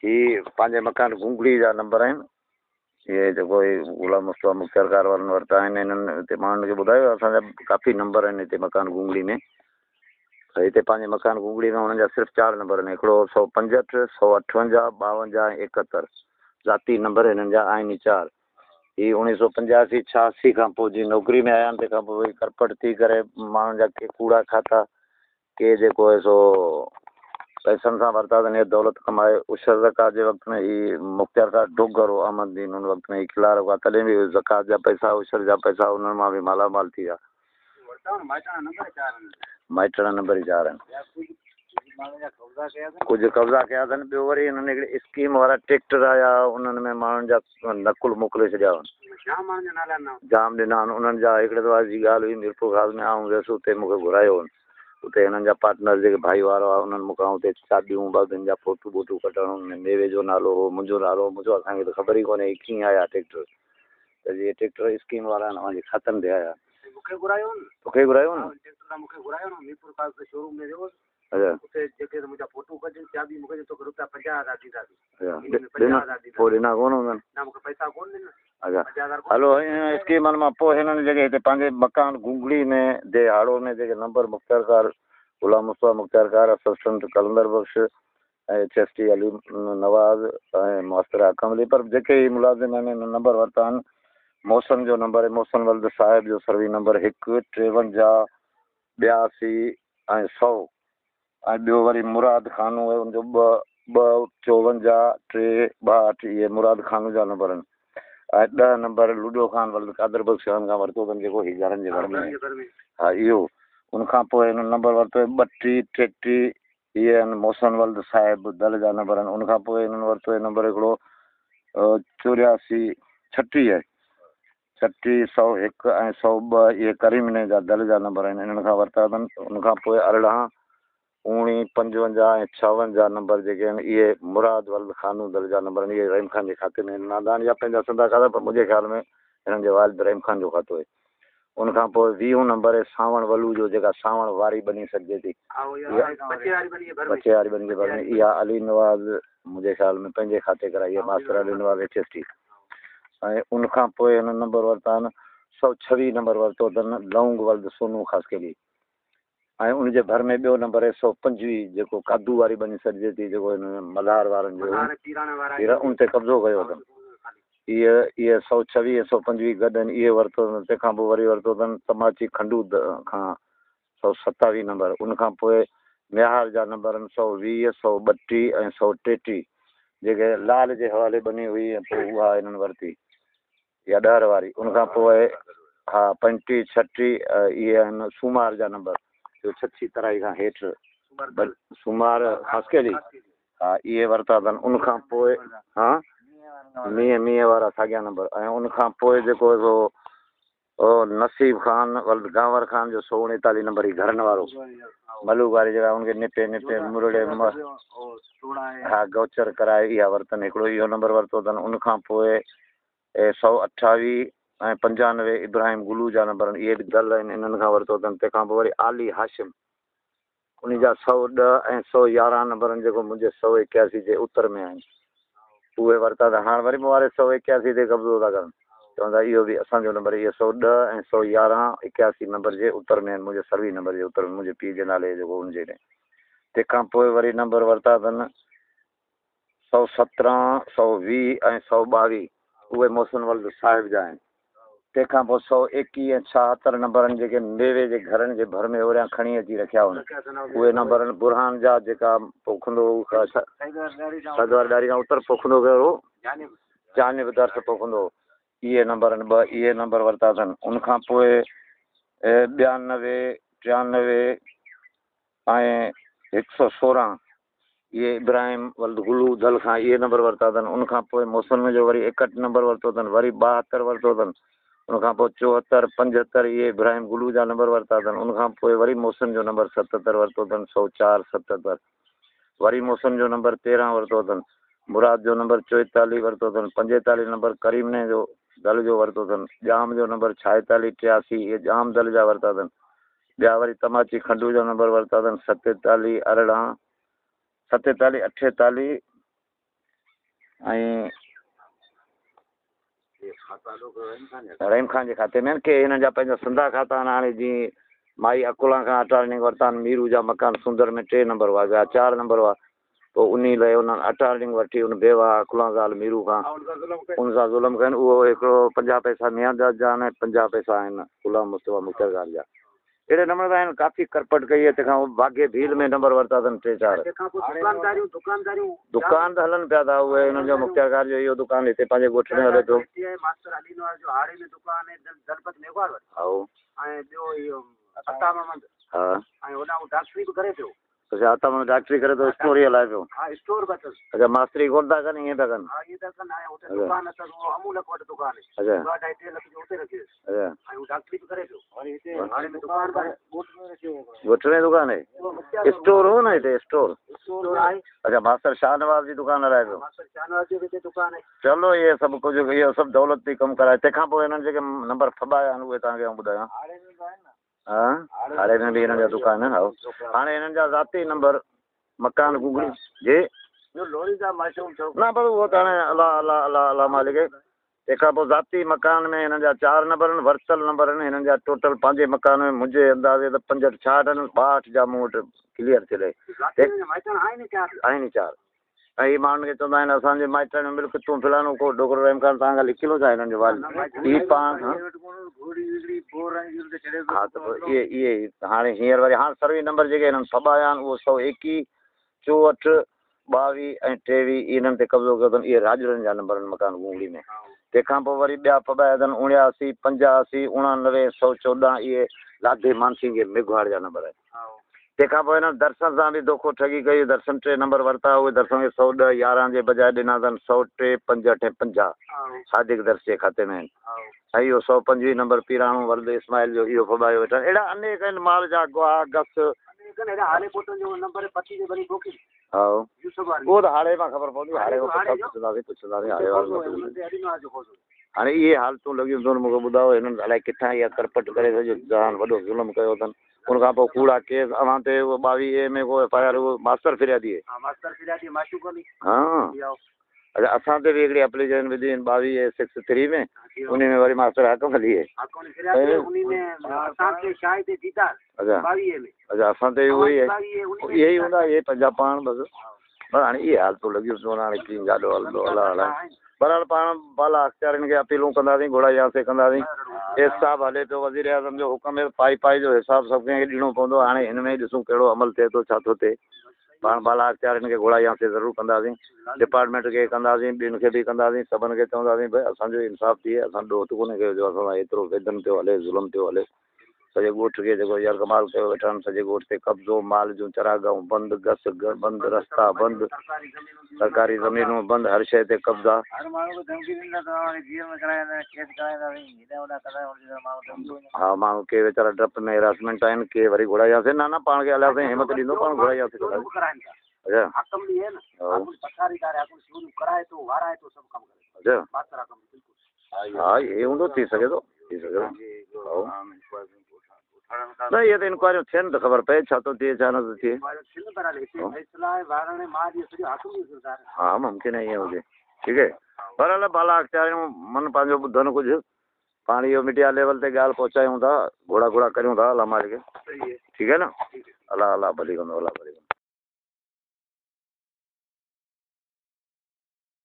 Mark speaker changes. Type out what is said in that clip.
Speaker 1: ही पंहिंजे मकान घुंगड़ी जा नंबर आहिनि। ये जेको गुलाम मुस्तफ़ा मुख़्तियार कार वारनि वरिता आहिनि, इन्हनि हिते माण्हुनि खे ॿुधायो असांजा काफ़ी नंबर आहिनि हिते मकान घुंगड़ी में। त हिते पंहिंजे मकान घुंगड़ी में हुननि जा सिर्फ़ु 4 नंबर आहिनि, हिकिड़ो 165, 158, 52 ऐं 71 ज़ाती नंबर हिननि जा आहिनि 4। ही 1985 86 खां पोइ जीअं नौकिरी में आया आहिनि, तंहिंखां पोइ वरी करपट थी करे माण्हुनि जा के कूड़ा खाता, के जेको आहे सो पैसनि सां वरिता अथनि हे दौलत कमाए। उशर ज़कात जे वक़्त में ही मुख़्तियार कार डोगर हो अहमददीन, हुन वक़्त में ही खिलार हुआ, तॾहिं बि ज़कात जा पैसा उशर जा पैसा उन्हनि मां बि मालामाल थी विया। माइटणा नंबर ई 4 आहिनि। कुझु कब्ज़ा कया अथनि। ॿियो वरी हिननि हिकिड़े स्कीम वारा ट्रैक्टर आया, उन्हनि में माण्हुनि जा नकुल मोकिले छॾिया हुआ, जाम ॾिना आहिनि। उन्हनि जा हिकिड़े दफ़ा जी ॻाल्हि हुई मीरपुर खास में, आऊं वियुसि उते मूंखे घुरायो हुन। उते हिननि जा पार्टनर जेके भाई वारो आहे उन्हनि मूंखां उते शादियूं बादियुनि जा फ़ोटू वोटू कढणु, मेवे जो नालो हो, मुंहिंजो नालो, मुंहिंजो असांखे त ख़बर ई कोन्हे कीअं आया ट्रैक्टर। त जीअं ट्रैक्टर स्कीम वारा आहिनि पंहिंजे खातनि ते आया। मूंखे घुरायो न मीरपुर खास में शोरूम में वियो। अच्छा, उते जेके मुंहिंजा फ़ोटू कढी चाबी मूंखे तो रुपया 50,000 ॾींदासीं। पोइ ॾिना कोन हुननि, न मूंखे पैसा कोन ॾिना। अच्छा हलो, हिन स्कीमनि मां पोइ हिननि जेके हिते पंहिंजे मकान घुंगड़ी में देहाड़ो में जेके नंबर मुख़्तियार कार गुलाम मुस्तफ़ा मुख़्तियार कार, असिस्टेंट कलंदर बख्श ऐं HST अली नवाज़ ऐं मास्टर कमली, पर जेके ही मुलाज़िम आहिनि हिन नंबर वरिता आहिनि। मौसम जो नंबर आहे, मोहसिन वल्द साहिब जो सर्वी नंबर 1 53 82 ऐं 100 ऐं ॿियो वरी मुराद खानू आहे हुनजो 2 54 3 62, इहे मुराद खानू जा नंबर आहिनि। ऐं 10 नंबर लूडो खान वल्द कादर बख्श खां वरितो अथनि, जेको ही घरनि जे घर में। हा इहो। उनखां पोइ हिन नंबर वरितो 32 33, इहे आहिनि मोहसिन वल्द साहिब दल जा नंबर आहिनि। उनखां पोइ हिननि वरितो नंबर हिकिड़ो 84 36 आहे, 36 101 ऐं 102, इहे करीमने जा दल जा नंबर आहिनि, इन्हनि खां वरिता अथनि। उनखां पोइ 18 19 55 ऐं 56 जा नंबर जेके आहिनि इहे मुराद वल्द खानू दल जा नंबर आहिनि। इहे रहीम खान जे खाते में नादान जा पंहिंजा संदा खाता, पर मुंहिंजे ख़्याल में हिननि जे वालिद रहीम खान जो खातो आहे। उनखां पोइ 20 नंबर आहे सावण वलू जो, जेका सावण वारी बनी सघिजे थी, बचे वारी बनी जे बारे में, इहा अली नवाज़ मुंहिंजे ख़्याल में पंहिंजे खाते कराई आहे, मास्टर अली नवाज़ HST। ऐं उनखां पोइ हिन नंबर वरिता आहिनि 126 नंबर वरितो अथनि लौंग वल्द सोनू ख़ासकेली। ऐं उनजे भर में ॿियो नंबर आहे 125, जेको कादू वारी बनी सॾिजे थी, जेको हिन मल्हार वारनि जो उन ते कब्ज़ो कयो अथनि। इहे 126 125 गॾु आहिनि, इहे वरितो अथनि। तंहिंखां पोइ वरी वरितो अथनि तमाची खंडू खां 127 नंबर। उनखां पोइ मिहार जा नंबर आहिनि 120 132 ऐं 133, जेके लाल जे हवाले बनी हुई ऐं पोइ उहा हिननि वरिती, इहा 10 वारी। उनखां पोइ हा 35 36, इहे आहिनि सूमार जा नंबर, जो 36 तराई खां हेठि सूमार ख़ासकेली, हा इहे वरिता अथनि। उनखां पोइ हा मींहं वारा साॻिया नंबर। ऐं उनखां पोइ जेको नसीब खान वल्द गांवर खान जो 139 नंबर, ई घरनि वारो मलूक वारी जॻह, उनखे निपे मुरड़े हा गौचर कराए इहा वरितनि। हिकिड़ो इहो नंबर वरितो अथनि। उनखां पोइ 128 ऐं 95 इब्राहिम गुलू जा नंबर आहिनि, इहे बि दल आहिनि, इन्हनि खां वरितो अथनि। तंहिंखां पोइ वरी आली हाशिम, उन जा 110 ऐं 111 नंबर आहिनि, जेको मुंहिंजे 181 जे उत्तर में आहिनि, उहे वरिता त हाणे वरी मूं वारे 181 ते कब्ज़ो था करनि, चवंदा इहो बि असांजो नंबर। इहे 110 ऐं 111 81 नंबर जे उत्तर में आहिनि, मुंहिंजे सर्वी नंबर जे उत्तर में, मुंहिंजे पीउ जे नाले जेको हुनजे ॾे। तंहिंखां पोइ वरी नंबर वरिता अथनि 117 120 ऐं 122, उहे मोहसिन वल्द साहिब जा आहिनि। तंहिंखां पोइ 121 ऐं 76 नंबर आहिनि, जेके मेवे जे घरनि जे भर में ओरियां खणी अची रखिया हुआ, उहे नंबर आहिनि। बुरहान जा जेका पोखंदो सदवार ॾारी खां उत्तर पोखंदो कयो जानिब दर्स पोखंदो, इहे नंबर आहिनि 2, इहे नंबर वरिता अथनि। उनखां पोइ 92 93 ऐं 116, इहे इब्राहिम वल्द गुलू दल खां इहे नंबर वरिता अथनि। उनखां पोइ मौसम जो वरी 61 नंबर वरितो अथनि, वरी 72 वरितो अथनि। उनखां पोइ 74 75, इहे इब्राहिम गुलू जा नंबर वरिता अथनि। उनखां पोइ वरी मौसम जो नंबर 77 वरितो अथनि, 104 77, वरी मौसम जो नंबर 13 वरितो अथनि। मुराद जो नंबर 44 वरितो अथनि। 45 नंबर करीमने जो दल जो वरितो अथनि। जाम जो नंबर 46 83, इहे जाम दल जा वरिता अथनि। ॿिया वरी तमाची खंडू जा नंबर वरिता अथनि 47 18 47 48 ऐं रहीम खान जे खाते में के हिननि जा पंहिंजा सिंधा खाता आहिनि। हाणे जीअं माई अकोला खां अटारनिंग वरिता आहिनि, मीरू जा मकान सुंदर में 3 नंबर हुआ, ॿिया 4 नंबर हुआ। पोइ उन लाइ उन्हनि अटारनिंग वठी, उन बेवा अकुला ज़ाल मीरू खां उन सां ज़ुल्म कनि। उहो हिकिड़ो 50 पैसा नियाज़ जा आहिनि, 50 पैसा आहिनि गुलाम मुस्तफ़ा मुख़्तार ज़ाल जा। अहिड़े नमूने सां आहिनि, काफ़ी करपट कई आहे। तंहिंखां बागे भील में नंबर वरिता अथनि 3-4। दुकान त हलनि पिया था उहे, हुननि जो मुख़्तियार जो इहो दुकानु हिते पंहिंजे ॻोठ में हले पियो। अच्छा, आता माण्हू डॉक्टरी करे थो, स्टोर ई हलाए पियो। अच्छा, मास्तरी कोन था कनि, ईअं था कनि। ॻोठ में दुकान आहे, स्टोर हो न हिते, स्टोर। अच्छा, मास्टर शाह नवाज़ जी दुकान हलाए पियो। चलो, इहे सभु कुझु, इहो सभु दौलत थी कमु कराए। तंहिंखां पोइ हिननि जेके नंबर फबाया आहिनि उहे तव्हांखे आउं ॿुधायां। हा, हाणे में बि हिननि जा दुकान आहिनि। हाणे हिननि जा ज़ाती नंबर मकान गुगड़ी जे न, पर उहो त हाणे अलाह अलाह अलाह अलाह मालिक। तंहिंखां पोइ ज़ाती मकान में हिननि जा 4 नंबर आहिनि, वर्चुअल नंबर आहिनि हिननि जा। टोटल पंहिंजे मकान में मुंहिंजे अंदाज़े त 65 आहिनि, 62 जा मूं वटि क्लियर थिए आहिनि 4। ऐं हीअ माण्हुनि खे चवंदा आहिनि असांजे माइटनि में मिल्क तूं फिलानो को डोकरो रहीम खान तव्हां खां लिखियलो छा हिननि जो वाल ई पाण। हा, त पोइ इहे हाणे हींअर वरी हाणे सर्वे नंबर जेके हिननि फबाया आहिनि उहो 121, 64, 22 ऐं 23 इन्हनि ते कब्ज़ो कयो अथनि। इहे राजड़नि जा नंबर आहिनि मकान गुंगड़ी में। तंहिंखां पोइ वरी ॿिया फबाया अथनि 79, 85, 89, 114। इहे लाधे मानसिंह जे मेघवाड़ जा नंबर आहिनि। तंहिंखां पोइ हिननि दर्शन सां बि दोखो ठगी कई। दर्शन 3 नंबर वरिता, उहे दर्शन खे 110, 11 जे बजाए ॾिना अथनि 103, 65 ऐं 50 सादिक दर्श जे खाते में आहिनि। ऐं इहो 125 नंबर पीराणो वर्द इस्माइल जो इहो फबायो वेठा। अहिड़ा अनेक आहिनि, माल जा गुआ गस। हा, उहो त हाणे मां ख़बर पवंदी, हाणे पुछंदासीं हाणे वारो। हाणे इहे हालतूं लॻियूं अथनि। मूंखे ॿुधायो हिननि अलाए किथां इहा करपट करे सॼो जान वॾो ज़ुल्म कयो अथनि। उनखां पोइ कूड़ा केस अवां ते उहो 22 में को FIR उहो मास्टर फिरियादी हा। अच्छा, असां ते बि हिकिड़ी एप्लीकेशन विधी आहिनि 22/63 में, उन में वरी मास्टर हकम हली आहे। अच्छा, असां ते उहो ई आहे, इहे ई हूंदा, इहे पंहिंजा पाण बसि। पर हाणे इहे हालतूं लॻियूं छो न, हाणे कीअं ॾाढो हलंदो अलाह अलाए। बहरहाल पाण बाला अख़्तियारनि खे अपीलूं कंदासीं, घुराईंदासीं कंदासीं। हिसाबु हले पियो, वज़ीर आज़म जो हुकुम पाई जो हिसाबु सभु कंहिंखे ॾियणो पवंदो। हाणे हिन में ॾिसूं कहिड़ो अमल थिए थो, छा थो थिए। पाण बाला अख़्तियारनि खे घुराईंदासीं, ज़रूरु कंदासीं। डिपार्टमेंट खे कंदासीं, ॿियनि खे बि कंदासीं। सभिनि खे चवंदासीं भई असांजो इंसाफ़ थिए। असां ॾोह कोन्हे कयो जो असां एतिरो वेदन पियो हले, ज़ुल्म पियो हले। सॼे ॻोठ खे जेको यरगमाल कयो वेठा आहिनि, सॼे ॻोठ ते कब्ज़ो, माल जूं चरागाहूं बंदि, गस बंदि, रस्ता बंदि, सरकारी ज़मीनूं बंदि, हर शइ ते कब्ज़ा। हा, माण्हू के वीचारा डप में हेरासमेंट आहिनि, के वरी घुराईंदासीं। न पाण खे हलियासीं, हिमत ॾींदो पाण घुराईंदासीं। अच्छा, हा, इहे हूंदो, थी सघे थो, थी सघे थो। न, इहे त इंक्वायरियूं थियनि त ख़बर पए छा थो थिए, छा नथो थिए। हा, मुमकिन आहे ईअं हुजे। ठीकु आहे। बहरहाल बाला अख़्तियारियूं मन पंहिंजो ॿुधनि कुझु। पाण इहो मीडिया लेवल ते ॻाल्हि पहुचायूं था, घोड़ा करियूं था, अलाह मालिक। ठीकु आहे न, अलाह अलाह भली कंदो, अलाह भली कंदो।